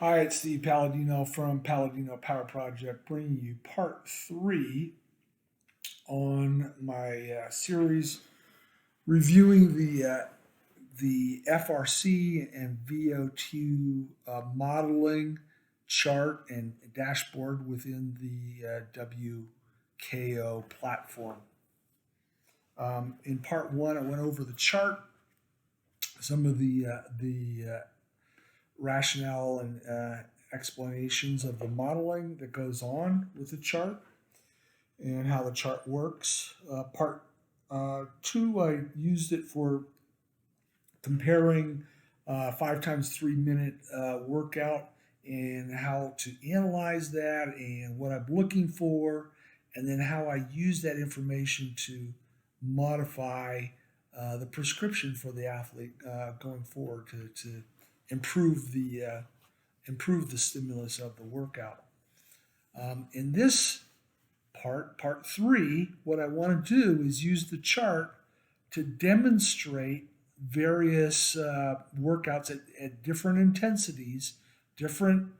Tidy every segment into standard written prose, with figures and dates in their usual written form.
Hi, it's Steve Palladino from Palladino Power Project, bringing you part three on my series reviewing the FRC and VO2 modeling chart and dashboard within the WKO platform. In part one, I went over the chart, some of the rationale and explanations of the modeling that goes on with the chart and how the chart works. Part two, I used it for comparing 5 times 3 minute workout and how to analyze that and what I'm looking for, and then how I use that information to modify the prescription for the athlete going forward to improve the stimulus of the workout. In this part three, what I want to do is use the chart to demonstrate various workouts at different intensities, different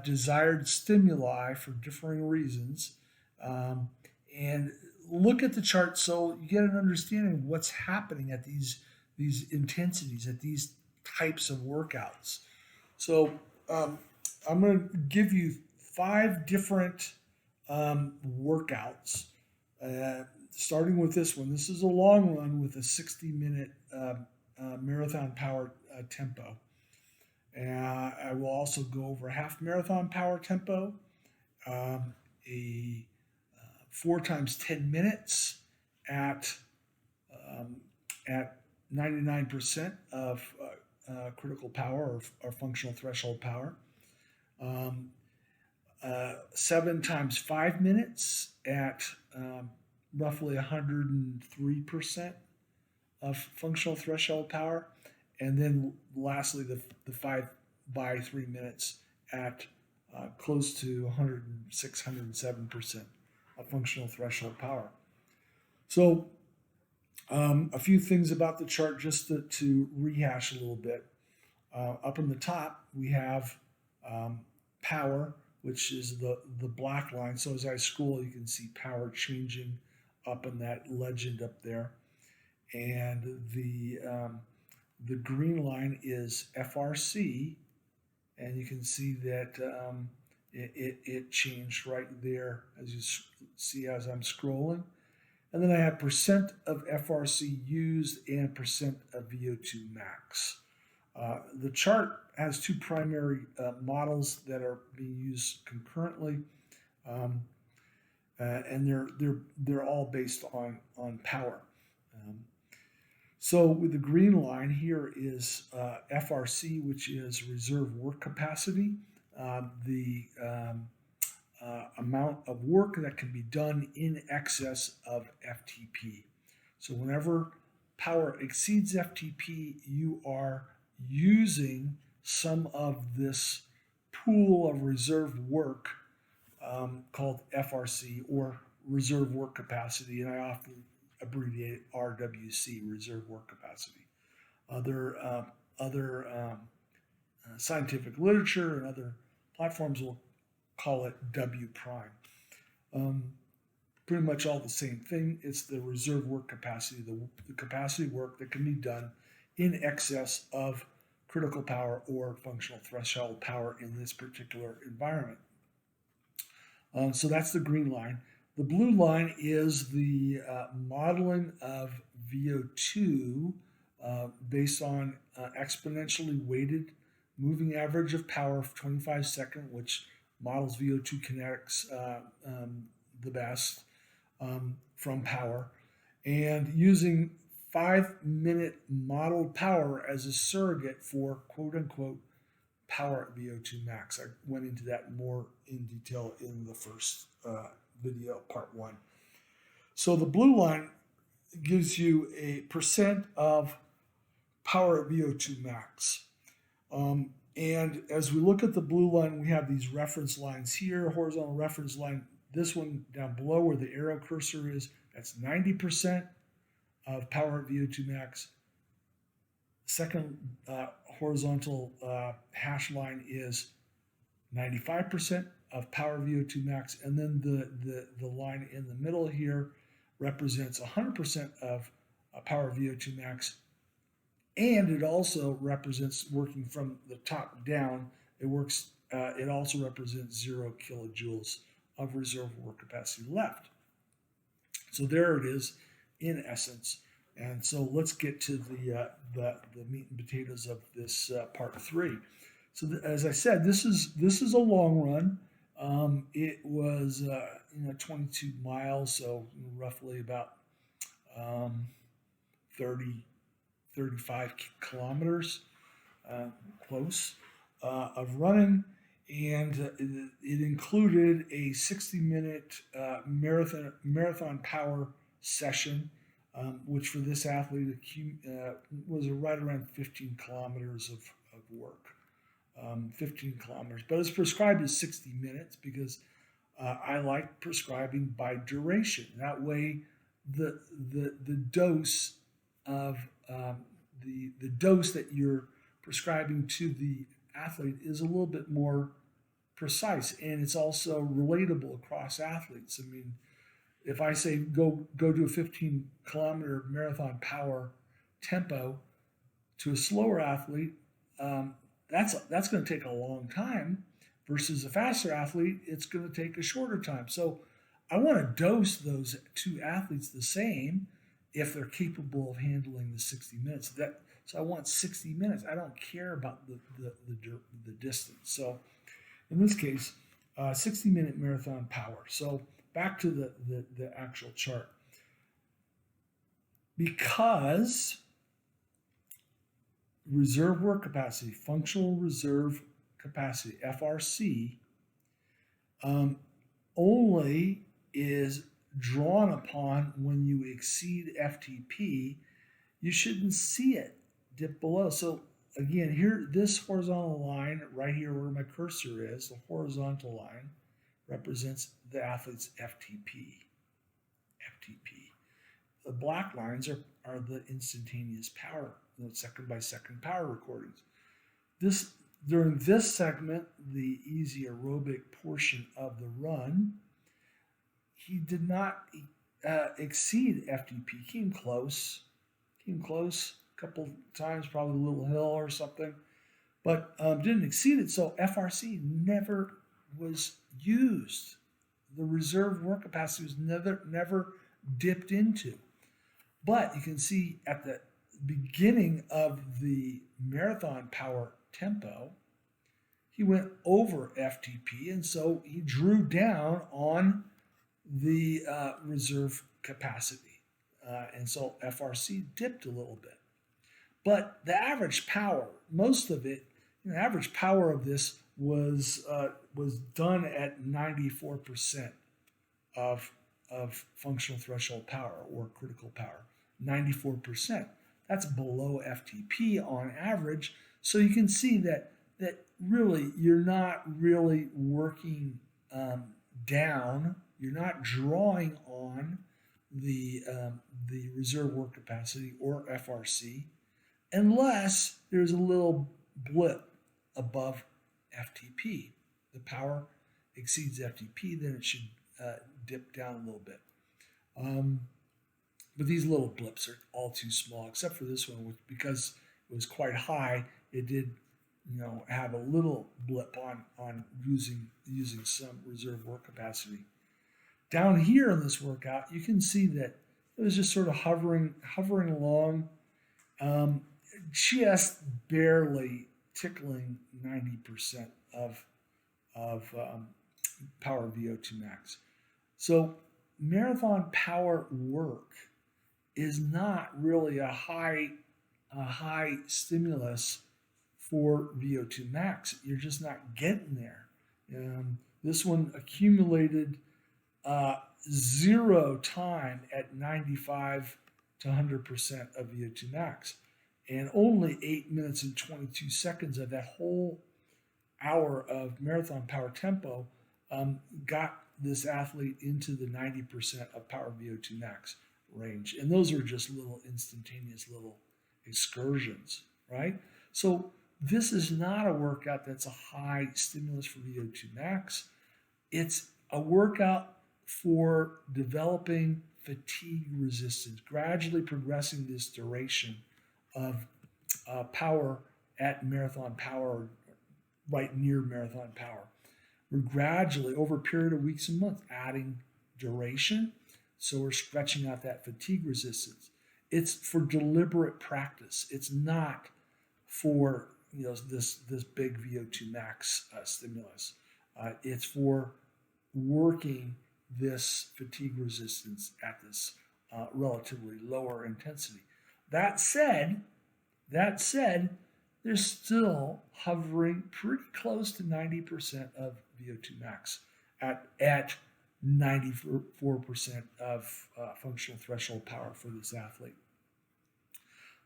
desired stimuli for differing reasons, and look at the chart so you get an understanding of what's happening at these intensities, at these types of workouts. So I'm going to give you 5 different workouts, starting with this one. This is a long run with a 60-minute marathon power tempo. I will also go over a half marathon power tempo, a 4 times 10 minutes at at 99% of critical power or functional threshold power. 7 times 5 minutes at roughly 103% of functional threshold power. And then lastly, the 5 by 3 minutes at close to 106, 107% of functional threshold power. So a few things about the chart just to rehash a little bit. Up in the top, we have power, which is the black line. So as I scroll, you can see power changing up in that legend up there. And the green line is FRC, and you can see that it changed right there as you see as I'm scrolling. And then I have percent of FRC used and percent of VO2 max. The chart has two primary models that are being used concurrently, and they're all based on power. So with the green line here is FRC, which is reserve work capacity, the amount of work that can be done in excess of FTP. So whenever power exceeds FTP, you are using some of this pool of reserve work called FRC, or reserve work capacity, and I often abbreviate it RWC, reserve work capacity. Other scientific literature and other platforms will call it W prime. Pretty much all the same thing. It's the reserve work capacity, the capacity work that can be done in excess of critical power or functional threshold power in this particular environment. So that's the green line. The blue line is the modeling of VO2 based on exponentially weighted moving average of power of 25 seconds, which models VO2 kinetics the best from power, and using 5-minute modeled power as a surrogate for quote-unquote power VO2 max. I went into that more in detail in the first video, part one. So the blue line gives you a percent of power VO2 max. And as we look at the blue line, we have these reference lines here, horizontal reference line. This one down below where the arrow cursor is, that's 90% of power VO2 max. Second horizontal hash line is 95% of power VO2 max, and then the line in the middle here represents 100% of power VO2 max, and it also represents working from the top down. It works. It also represents 0 kilojoules of reserve work capacity left. So there it is, in essence. And so let's get to the meat and potatoes of this part 3. So as I said, this is a long run. It was 22 miles, so roughly about 30, 35 kilometers close of running, and it included a 60-minute marathon power session, which for this athlete was right around 15 kilometers of work. 15 kilometers, but it's prescribed as 60 minutes because I like prescribing by duration. That way, the dose of the dose that you're prescribing to the athlete is a little bit more precise, and it's also relatable across athletes. I mean, if I say go do a 15-kilometer marathon power tempo to a slower athlete, that's going to take a long time, versus a faster athlete, it's going to take a shorter time. So I want to dose those two athletes the same if they're capable of handling the 60 minutes. So I want 60 minutes. I don't care about the distance. So in this case, 60-minute marathon power. So back to the actual chart. Because reserve work capacity, functional reserve capacity, FRC, only is drawn upon when you exceed FTP. You shouldn't see it dip below. So again, here, this horizontal line right here where my cursor is, the horizontal line, represents the athlete's FTP. The black lines are the instantaneous power, the second by second power recordings. During this segment, the easy aerobic portion of the run, he did not exceed FTP. Came close, a couple times, probably a little hill or something, but didn't exceed it. So FRC never was used. The reserve work capacity was never dipped into. But you can see at the beginning of the marathon power tempo, he went over FTP, and so he drew down on the reserve capacity. And so FRC dipped a little bit. But the average power, most of it, the average power of this was done at 94% of functional threshold power or critical power. 94%. That's below FTP on average. So you can see that really you're not really working down. You're not drawing on the reserve work capacity or FRC, unless there's a little blip above FTP. The power exceeds FTP, then it should dip down a little bit. But these little blips are all too small, except for this one, which, because it was quite high, it did have a little blip on using some reserve work capacity. Down here in this workout, you can see that it was just sort of hovering along, just barely tickling 90% of power VO2 max. So marathon power work is not really a high stimulus for VO2 max. You're just not getting there. This one accumulated 0 time at 95 to 100% of VO2 max, and only 8 minutes and 22 seconds of that whole hour of marathon power tempo got this athlete into the 90% of power VO2 max range. And those are just little instantaneous little excursions, right? So this is not a workout that's a high stimulus for VO2 max. It's a workout for developing fatigue resistance, gradually progressing this duration of power at marathon power, right near marathon power. We're gradually, over a period of weeks and months, adding duration. So we're stretching out that fatigue resistance. It's for deliberate practice. It's not for this big VO2 max stimulus. It's for working this fatigue resistance at this relatively lower intensity. That said, they're still hovering pretty close to 90% of VO2 max at 94% of functional threshold power for this athlete.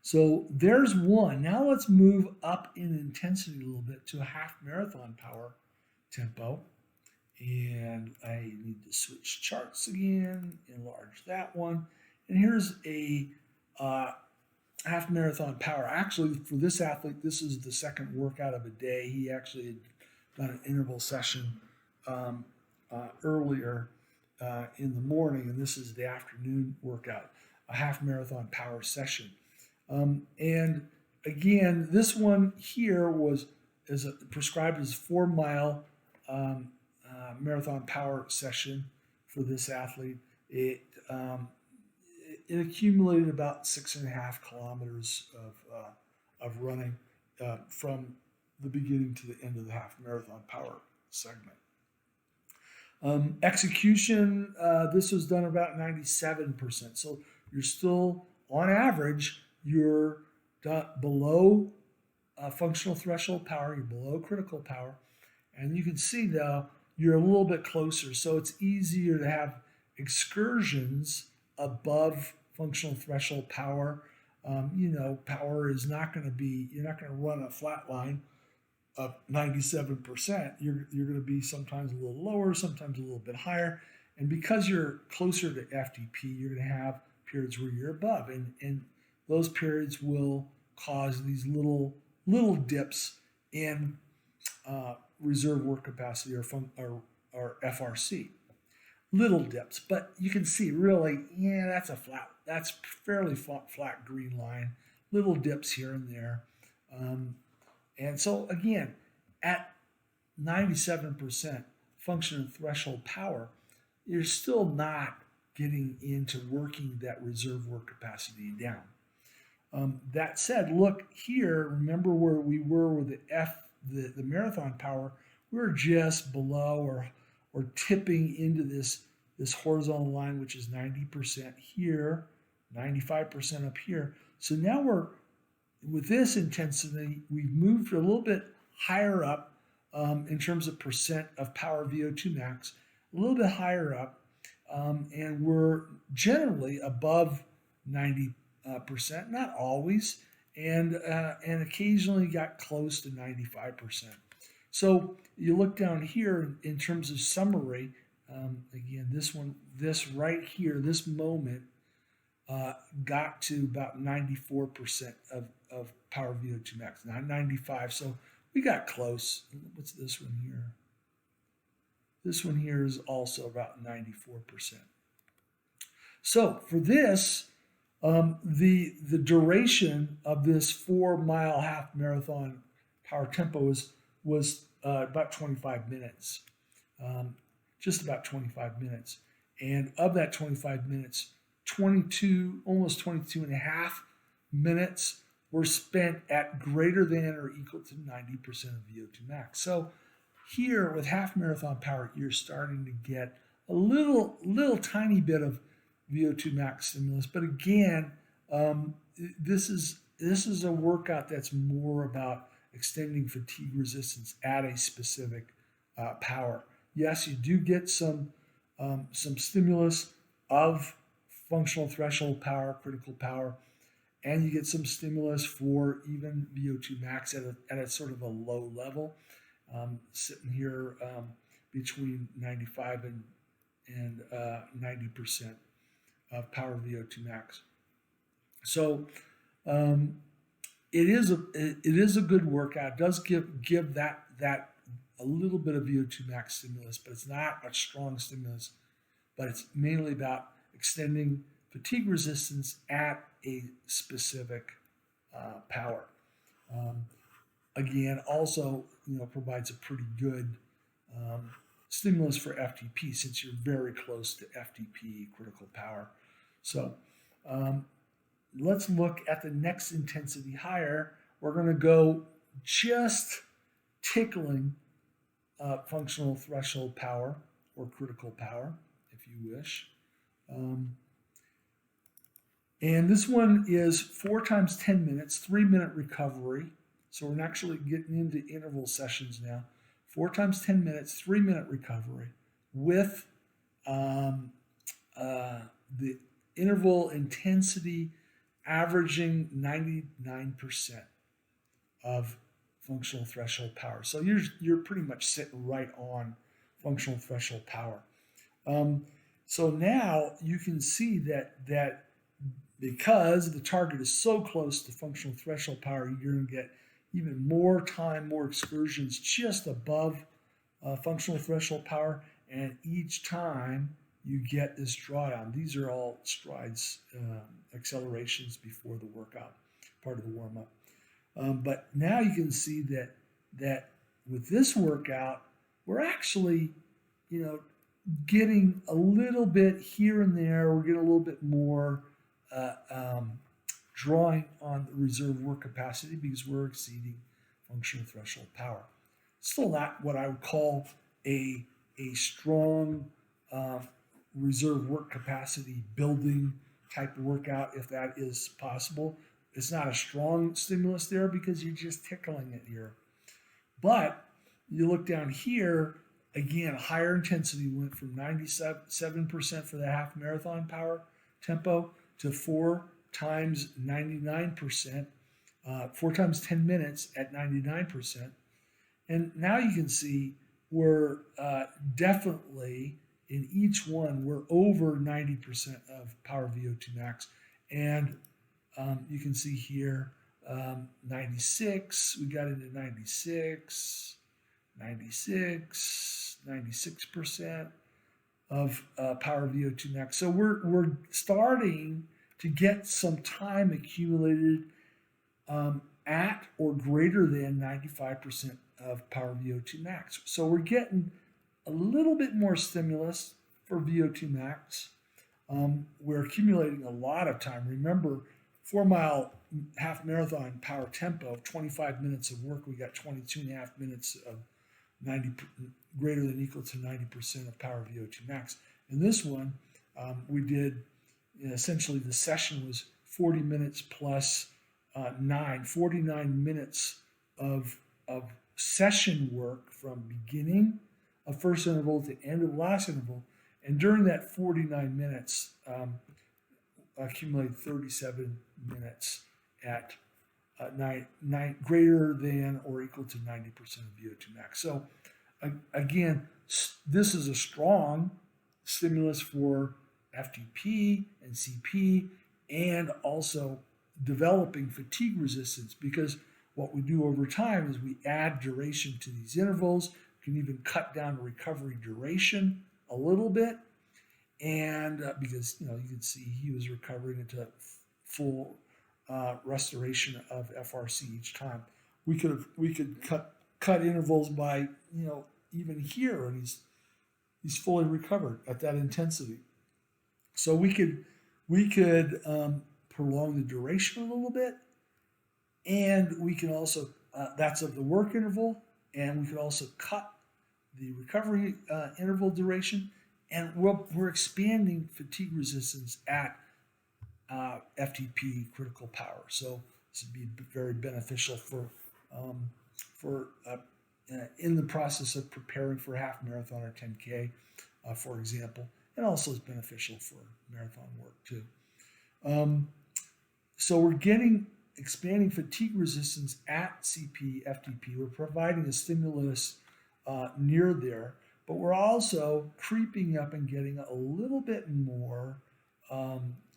So there's one. Now let's move up in intensity a little bit to a half marathon power tempo. And I need to switch charts again, enlarge that one. And here's a half marathon power. Actually, for this athlete, this is the second workout of a day. He actually had done an interval session earlier in the morning, and this is the afternoon workout, a half marathon power session. And again, this one here is prescribed as 4 mile marathon power session for this athlete. It accumulated about 6.5 kilometers of running from the beginning to the end of the half marathon power segment. Execution, this was done about 97%. So you're still, on average, you're below functional threshold power, you're below critical power. And you can see now you're a little bit closer. So it's easier to have excursions above functional threshold power. Power is not going to be, you're not going to run a flat line of 97%. You're going to be sometimes a little lower, sometimes a little bit higher. And because you're closer to FTP, you're going to have periods where you're above. And those periods will cause these little dips in reserve work capacity or FRC. Little dips, but you can see really, that's fairly flat green line. Little dips here and there. And so again, at 97% functional threshold power, you're still not getting into working that reserve work capacity down. That said, look here, remember where we were with the marathon power, we were just below or tipping into this horizontal line, which is 90% here, 95% up here. So now with this intensity, we've moved a little bit higher up in terms of percent of power VO2 max, a little bit higher up, and we're generally above 90%, not always, and occasionally got close to 95%. So you look down here in terms of summary. Again, this right here, this moment got to about 94% of power VO2 max, not 95. So we got close. What's this one here? This one here is also about 94%. So for this, the duration of this 4 mile half marathon power tempo was about 25 minutes, just about 25 minutes. And of that 25 minutes, almost 22 and a half minutes were spent at greater than or equal to 90% of VO2 max. So here with half marathon power, you're starting to get a little tiny bit of VO2 max stimulus. But again, this is a workout that's more about extending fatigue resistance at a specific power. Yes, you do get some stimulus of functional threshold power, critical power, and you get some stimulus for even VO2 max at a sort of a low level, sitting here between 95 and 90% of power VO2 max. So it is a good workout. It does give that a little bit of VO2 max stimulus, but it's not a strong stimulus. But it's mainly about extending fatigue resistance at a specific power. Um, Again, also provides a pretty good stimulus for FTP since you're very close to FTP critical power. So um, let's look at the next intensity higher. We're going to go just tickling functional threshold power or critical power, if you wish. And this one is 4 times 10 minutes, 3-minute recovery. So we're actually getting into interval sessions now. 4 times 10 minutes, 3-minute recovery with the interval intensity averaging 99% of functional threshold power. So you're pretty much sitting right on functional threshold power. So now you can see that because the target is so close to functional threshold power, you're going to get even more time, more excursions just above functional threshold power, and each time you get this drawdown. These are all strides, accelerations before the workout, part of the warm-up. But now you can see that with this workout, we're actually, getting a little bit here and there. We're getting a little bit more drawing on the reserve work capacity because we're exceeding functional threshold power. Still not what I would call a strong reserve work capacity building type of workout, if that is possible. It's not a strong stimulus there because you're just tickling it here. But you look down here, again, higher intensity went from 97% for the half marathon power tempo to 4 times 99%, 4 times 10 minutes at 99%. And now you can see we're definitely in each one, we're over 90% of power VO2 max. And you can see here 96, we got into 96, 96% of power VO2 max. So we're starting to get some time accumulated at or greater than 95% of power VO2 max. So we're getting a little bit more stimulus for VO2 max. We're accumulating a lot of time. Remember, 4-mile half marathon power tempo of 25 minutes of work, we got 22.5 minutes of 90 greater than equal to 90% of power VO2 max. In this one, we did essentially the session was 40 minutes plus 49 minutes of session work from beginning of first interval to end of last interval. And during that 49 minutes, accumulated 37 minutes at greater than or equal to 90% of VO2 max. So again, this is a strong stimulus for FTP and CP, and also developing fatigue resistance, because what we do over time is we add duration to these intervals. We can even cut down recovery duration a little bit, and because you can see he was recovering into full restoration of FRC each time. We could cut intervals by even here, and he's fully recovered at that intensity. So we could prolong the duration a little bit, and we can also that's of the work interval, and we could also cut the recovery interval duration, and we're expanding fatigue resistance at FTP critical power. So this would be very beneficial for in the process of preparing for a half marathon or 10K, for example, and also is beneficial for marathon work too. So we're expanding fatigue resistance at CP, FTP. We're providing a stimulus near there, but we're also creeping up and getting a little bit more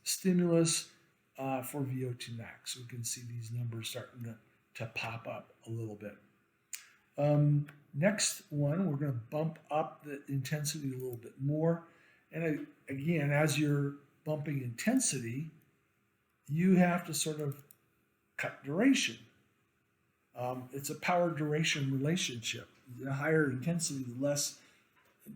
stimulus for VO2 max. We can see these numbers starting to pop up a little bit. Next one, we're going to bump up the intensity a little bit more. And again, as you're bumping intensity, you have to sort of cut duration. It's a power duration relationship. The higher intensity, the less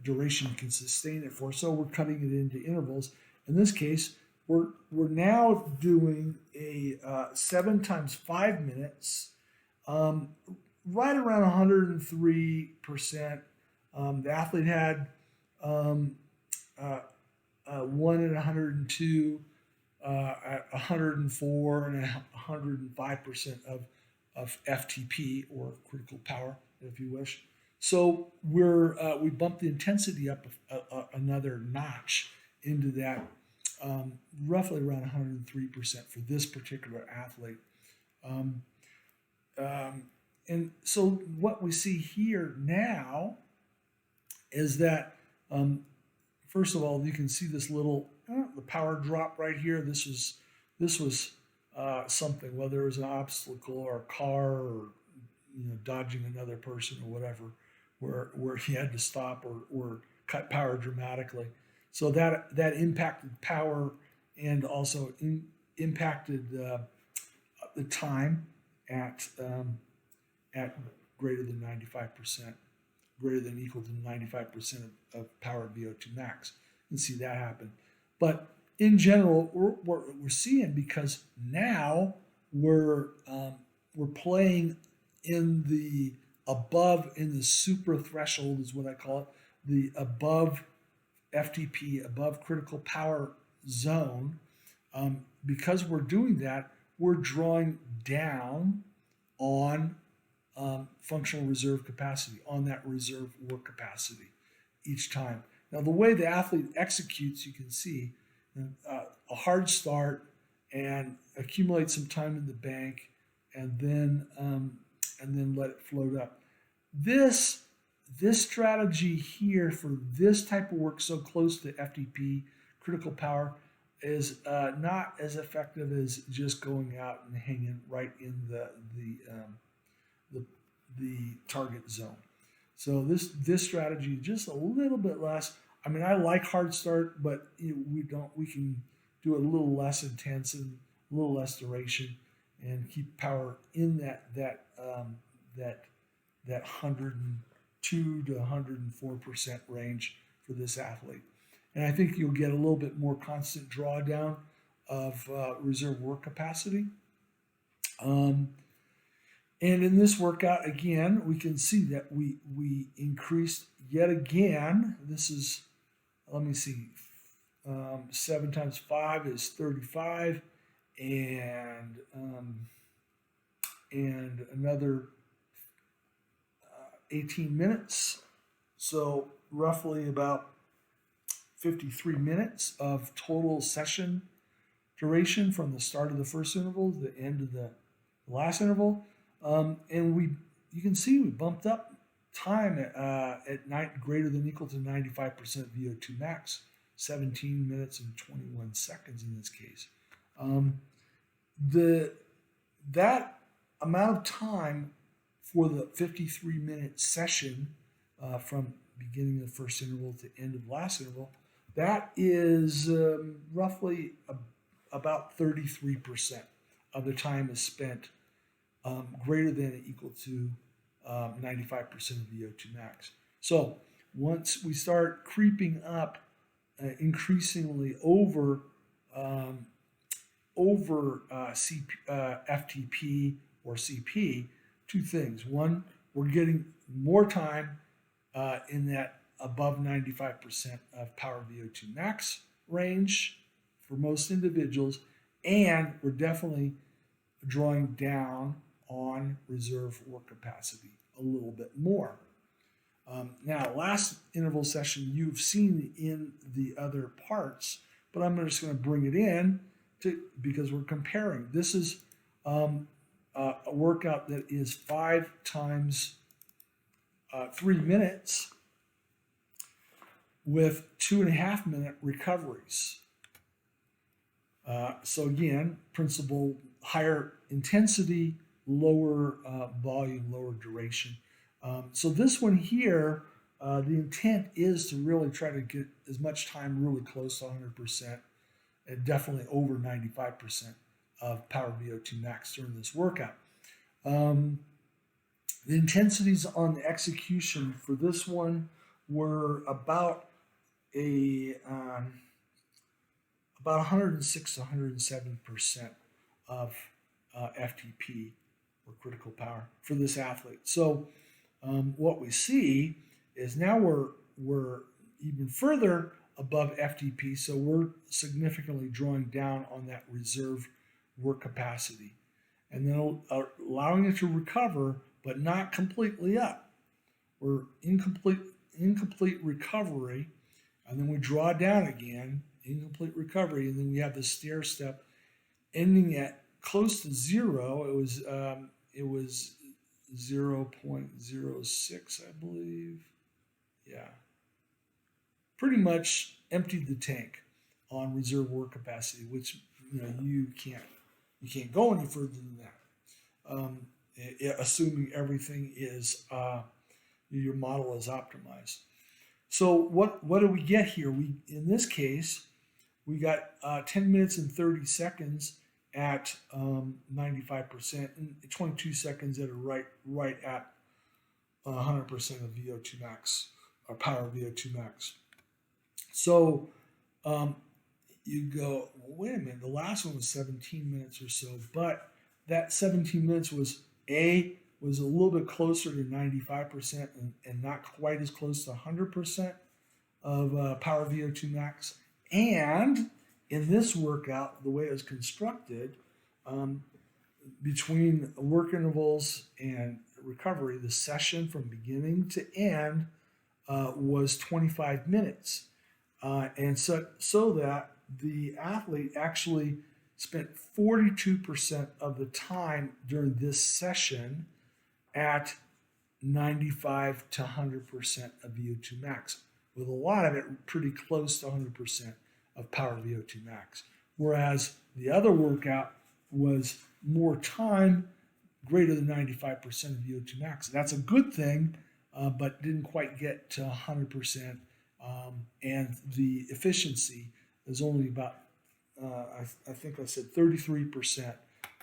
duration you can sustain it for. So we're cutting it into intervals. In this case, we're now doing a 7 times 5 minutes, right around 103%. The athlete had 1 at 102, at 104, and 105% of FTP, or critical power, if you wish. So we bumped the intensity up another notch into that, roughly around 103% for this particular athlete. And so what we see here now is that, first of all, you can see this little the power drop right here. This was something, whether it was an obstacle or a car, or dodging another person or whatever, where he had to stop or cut power dramatically. So that impacted power, and also impacted the time at greater than 95%, greater than equal to 95% of power VO2 max. You can see that happen. But in general, we're seeing, because now we're playing in the super threshold, is what I call it, the above FTP, above critical power zone. Because we're doing that, we're drawing down on functional reserve capacity, on that reserve work capacity each time. Now, the way the athlete executes, you can see a hard start and accumulate some time in the bank, and then let it float up. This strategy here for this type of work so close to FTP, critical power, is not as effective as just going out and hanging right in the target zone. So this strategy just a little bit less. I mean, I like hard start, but we can do a little less intense and a little less duration, and keep power in that 102 to 104% range for this athlete. And I think you'll get a little bit more constant drawdown of reserve work capacity. And in this workout, again, we can see that we increased yet again. This is, let me see, 7 times 5 is 35, and another 18 minutes. So roughly about 53 minutes of total session duration from the start of the first interval to the end of the last interval. And you can see we bumped up time at night greater than equal to 95% VO2 max, 17 minutes and 21 seconds in this case. That amount of time for the 53-minute session from beginning of the first interval to end of the last interval, that is roughly about 33% of the time is spent greater than or equal to 95% of VO2 max. So once we start creeping up increasingly over FTP or CP, two things. One, we're getting more time in that above 95% of power VO2 max range for most individuals, and we're definitely drawing down on reserve work capacity a little bit more. Now, last interval session you've seen in the other parts, but I'm just going to bring it in because we're comparing. This is a workout that is 5 times 3 minutes with 2.5 minute recoveries. So again, principle, higher intensity, lower volume, lower duration. So this one here, the intent is to really try to get as much time really close to 100% and definitely over 95% of power VO2 max during this workout. The intensities on the execution for this one were about 106 to 107% of FTP or critical power for this athlete. So what we see is now we're even further above FTP, so we're significantly drawing down on that reserve work capacity, and then allowing it to recover, but not completely up. We're incomplete recovery, and then we draw down again, incomplete recovery, and then we have the stair step ending at close to zero. It was 0.06, I believe. Yeah, pretty much emptied the tank on reserve work capacity, which you can't go any further than that, assuming everything is your model is optimized. So what do we get here? In this case, we got 10 minutes and 30 seconds at 95%, and 22 seconds at right at 100% of VO2 max, or power VO2 max. So you go, well, wait a minute, the last one was 17 minutes or so, but that 17 minutes was a little bit closer to 95% and not quite as close to 100% of power VO2 max. And in this workout, the way it was constructed, between work intervals and recovery, the session from beginning to end was 25 minutes. And so that the athlete actually spent 42% of the time during this session at 95 to 100% of VO2 max, with a lot of it pretty close to 100% of power VO2 max. Whereas the other workout was more time, greater than 95% of VO2 max. That's a good thing, but didn't quite get to 100%. And the efficiency is only about, I think I said 33%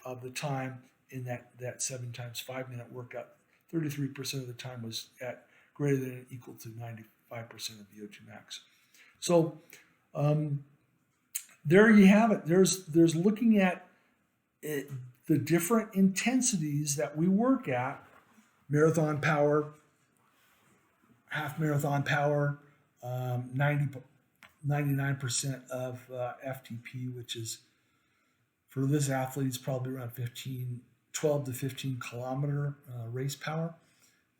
of the time in that 7 times 5 minute workout. 33% of the time was at greater than or equal to 95% of VO2 max. So there you have it. There's looking at the different intensities that we work at: marathon power, half marathon power, 99% of FTP, which is for this athlete is probably around 12 to 15 kilometer race power.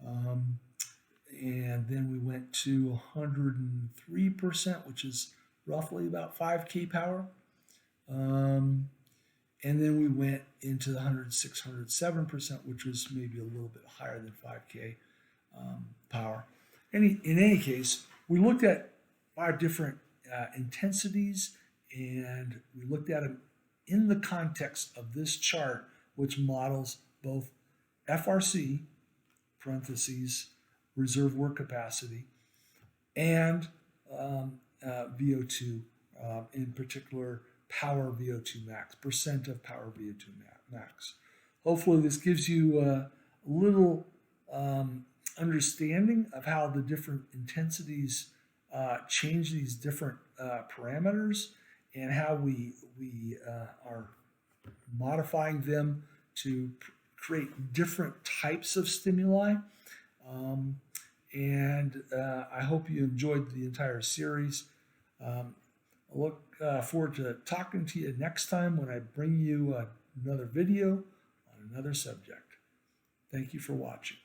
And then we went to 103%, which is roughly about 5K power. And then we went into the 106, 107%, which was maybe a little bit higher than 5K power. In any case, we looked at 5 different intensities, and we looked at them in the context of this chart, which models both FRC, parentheses, reserve work capacity, and VO2, in particular, power VO2 max, percent of power VO2 max. Hopefully this gives you a little understanding of how the different intensities change these different parameters, and how we are modifying them to create different types of stimuli. And I hope you enjoyed the entire series. I look forward to talking to you next time when I bring you another video on another subject. Thank you for watching.